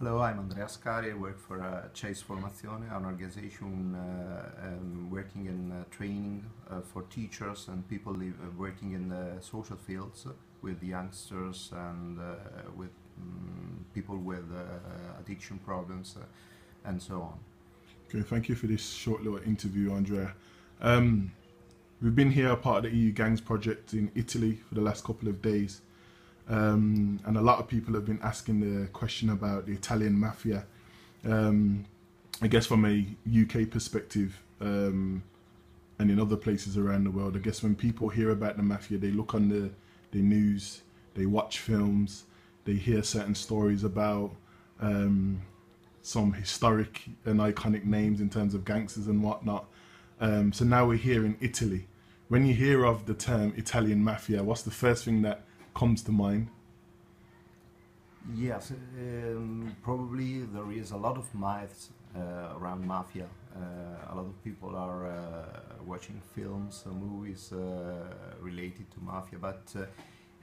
Hello, I'm Andrea Scari. I work for Chase Formazione, an organization working in training for teachers and people working in the social fields with youngsters and with people with addiction problems and so on. Okay, thank you for this short little interview, Andrea. We've been here, part of the EUGangs Project in Italy for the last couple of days. And a lot of people have been asking the question about the Italian Mafia. I guess from a UK perspective and in other places around the world, I guess when people hear about the Mafia, they look on the news, they watch films, they hear certain stories about some historic and iconic names in terms of gangsters and whatnot. So now we're here in Italy. When you hear of the term Italian Mafia, what's the first thing that comes to mind? Yes, probably there is a lot of myths around Mafia. A lot of people are watching films, movies related to Mafia, but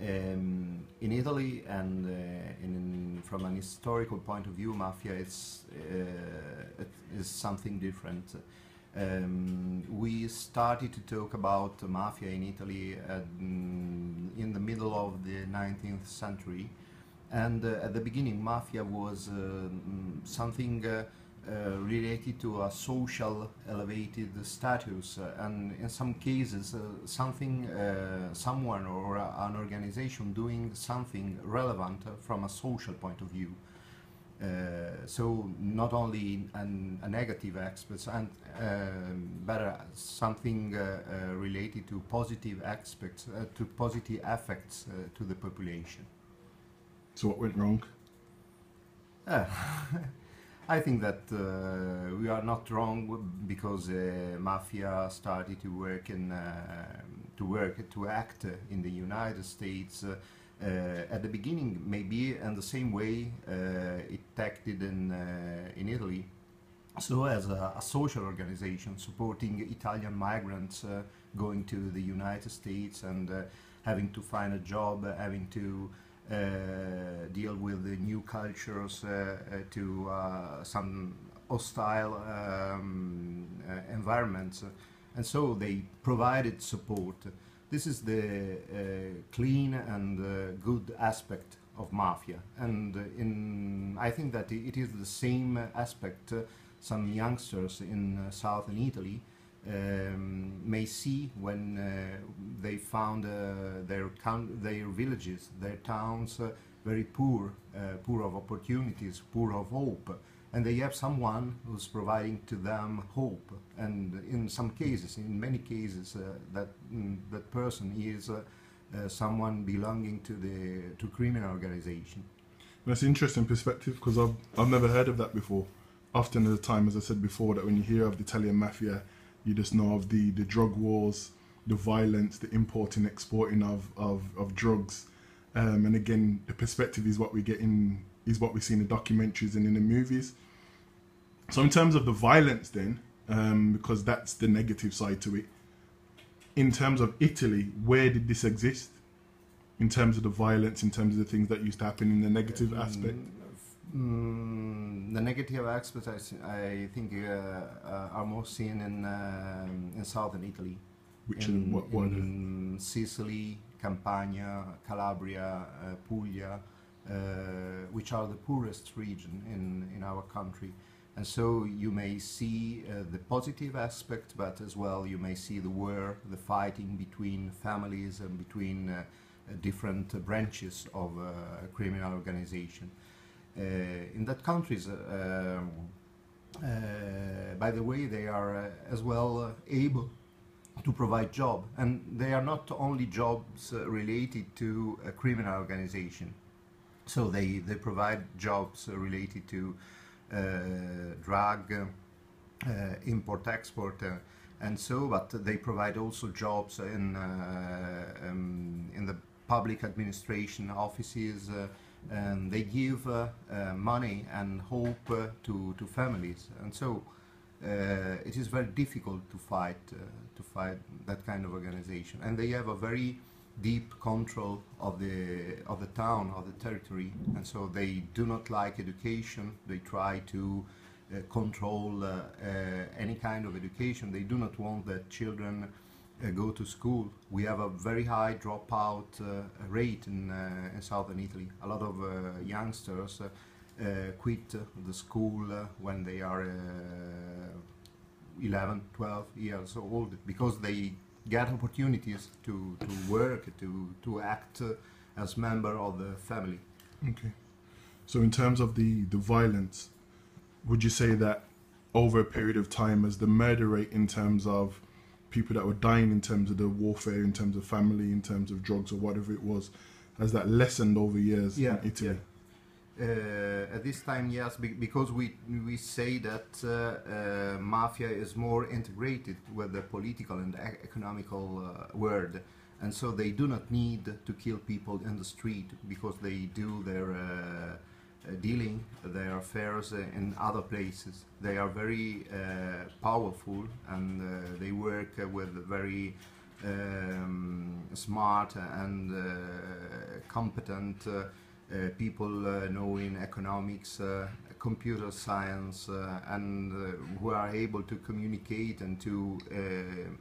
in Italy and from an historical point of view, Mafia is something different. We started to talk about Mafia in Italy in the middle of the 19th century, and at the beginning Mafia was something related to a social elevated status, and in some cases someone or an organization doing something relevant from a social point of view. So not only a negative aspect, but something related to positive aspects, to positive effects to the population. So what went wrong? I think that we are not wrong because Mafia started to act in the United States. At the beginning, maybe in the same way it acted in Italy, so as a social organization supporting Italian migrants going to the United States and having to find a job, having to deal with the new cultures, to some hostile environments, and so they provided support. This is the clean and good aspect of Mafia, and I think that it is the same aspect some youngsters in southern Italy may see when they found their villages, their towns very poor, poor of opportunities, poor of hope. And they have someone who's providing to them hope, and in some cases, in many cases, that person is someone belonging to criminal organization. That's an interesting perspective, because I've never heard of that before. Often at the time, as I said before, that when you hear of the Italian Mafia, you just know of the drug wars, the violence, the importing, exporting of drugs, and again, the perspective is what we get in. Is what we see in the documentaries and in the movies. So in terms of the violence then, because that's the negative side to it, in terms of Italy, where did this exist? In terms of the violence, in terms of the things that used to happen in the negative aspect? The negative aspects, I think, are more seen in southern Italy. Which in Sicily, Campania, Calabria, Puglia, which are the poorest region in our country. And so you may see the positive aspect, but as well you may see the war, the fighting between families and between different branches of criminal organization. In that countries, by the way, they are as well able to provide job, and they are not only jobs related to a criminal organization. So they provide jobs related to drug, import, export, and so. But they provide also jobs in the public administration offices, and they give money and hope to families. And so it is very difficult to fight that kind of organization. And they have a very deep control of the town, of the territory, and so they do not like education. They try to control any kind of education. They do not want that children go to school. We have a very high dropout rate in southern Italy. A lot of youngsters quit the school when they are 11, 12 years old, because they get opportunities to work, to act as member of the family. Okay. So in terms of the violence, would you say that over a period of time, as the murder rate in terms of people that were dying, in terms of the warfare, in terms of family, in terms of drugs or whatever it was, has that lessened over years in Italy? Yeah. At this time, yes, because we say that mafia is more integrated with the political and economical world, and so they do not need to kill people in the street, because they do their dealing, their affairs in other places. They are very powerful, and they work with very smart and competent people knowing economics, computer science, and who are able to communicate and to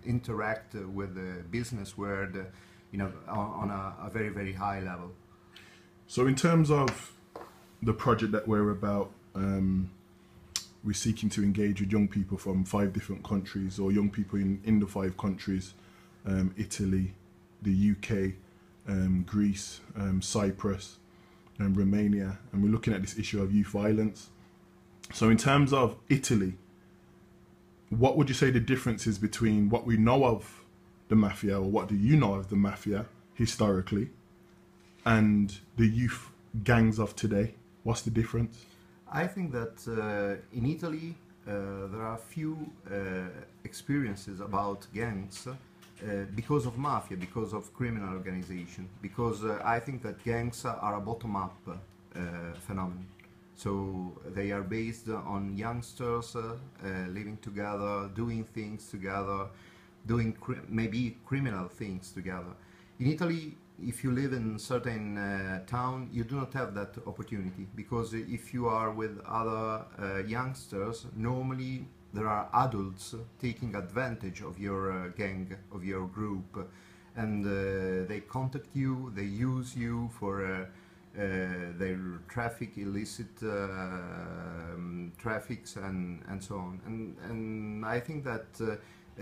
interact with the business world, on a very, very high level. So in terms of the project that we're about, we're seeking to engage with young people from 5 different countries, or young people in the 5 countries, Italy, the UK, Greece, Cyprus, and Romania, and we're looking at this issue of youth violence. So in terms of Italy, what would you say the difference is between what we know of the Mafia, or what do you know of the Mafia historically, and the youth gangs of today? What's the difference? I think that in Italy there are few experiences about gangs because of mafia, because of criminal organization, because I think that gangs are a bottom-up phenomenon. So they are based on youngsters living together, doing things together, doing maybe criminal things together. In Italy, if you live in certain town, you do not have that opportunity, because if you are with other youngsters, normally there are adults taking advantage of your gang, of your group, and they contact you, they use you for their traffic, illicit traffics, and so on. And I think that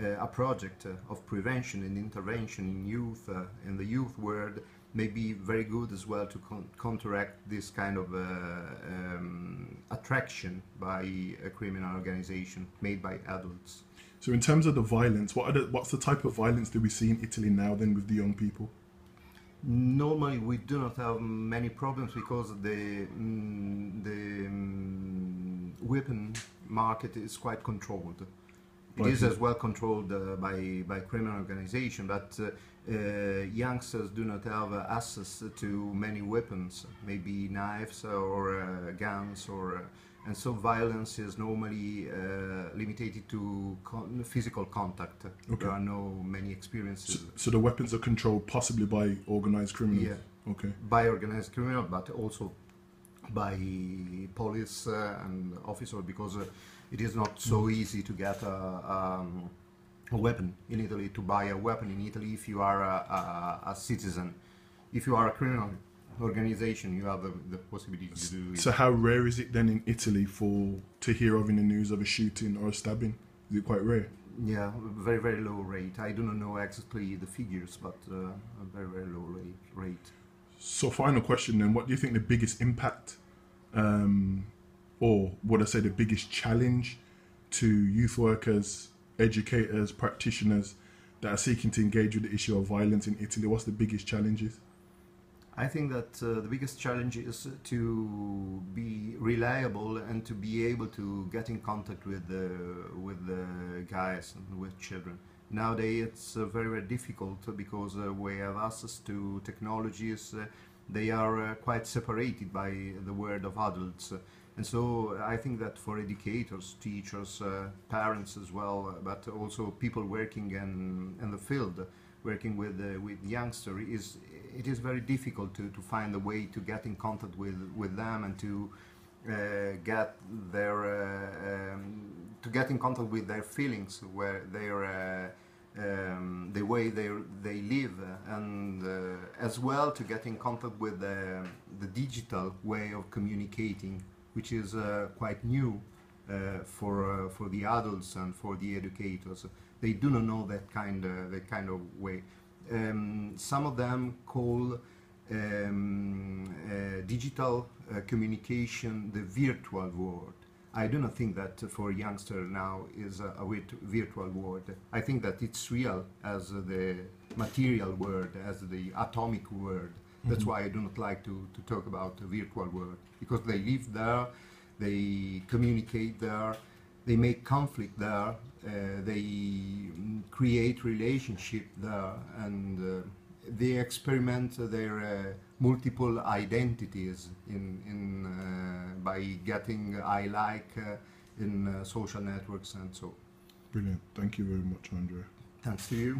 a project of prevention and intervention in youth, in the youth world, may be very good as well to counteract this kind of attraction by a criminal organization made by adults. So in terms of the violence, what's the type of violence that we see in Italy now then with the young people? Normally we do not have many problems, because the weapon market is quite controlled. It is as well controlled by criminal organization, but youngsters do not have access to many weapons, maybe knives or guns, and so violence is normally limited to physical contact. Okay. There are no many experiences. So the weapons are controlled possibly by organized criminals? Yeah. Okay. By organized criminal, but also by police and officers, because it is not so easy to get a weapon in Italy, to buy a weapon in Italy if you are a citizen. If you are a criminal organization, you have the possibility to do it. So how rare is it then in Italy to hear of in the news of a shooting or a stabbing? Is it quite rare? Yeah, very, very low rate. I do not know exactly the figures, but a very, very low rate. So final question then, what do you think the biggest impact, or would I say the biggest challenge to youth workers, educators, practitioners that are seeking to engage with the issue of violence in Italy? What's the biggest challenges? I think that the biggest challenge is to be reliable and to be able to get in contact with the guys and with children. Nowadays it's very, very difficult, because we have access to technologies. They are quite separated by the world of adults. And so I think that for educators, teachers, parents as well, but also people working in the field, working with youngsters is it is very difficult to find a way to get in contact with them and to get in contact with their feelings, where their the way they live, and as well to get in contact with the digital way of communicating, which is quite new for the adults and for the educators. They do not know that kind of way. Some of them call digital communication the virtual world. I do not think that for a youngster now is a virtual world. I think that it's real as the material world, as the atomic world. That's why I do not like to talk about the virtual world, because they live there, they communicate there, they make conflict there, they create relationship there, and they experiment their multiple identities by getting I like in social networks and so. Brilliant. Thank you very much, Andrea. Thanks to you.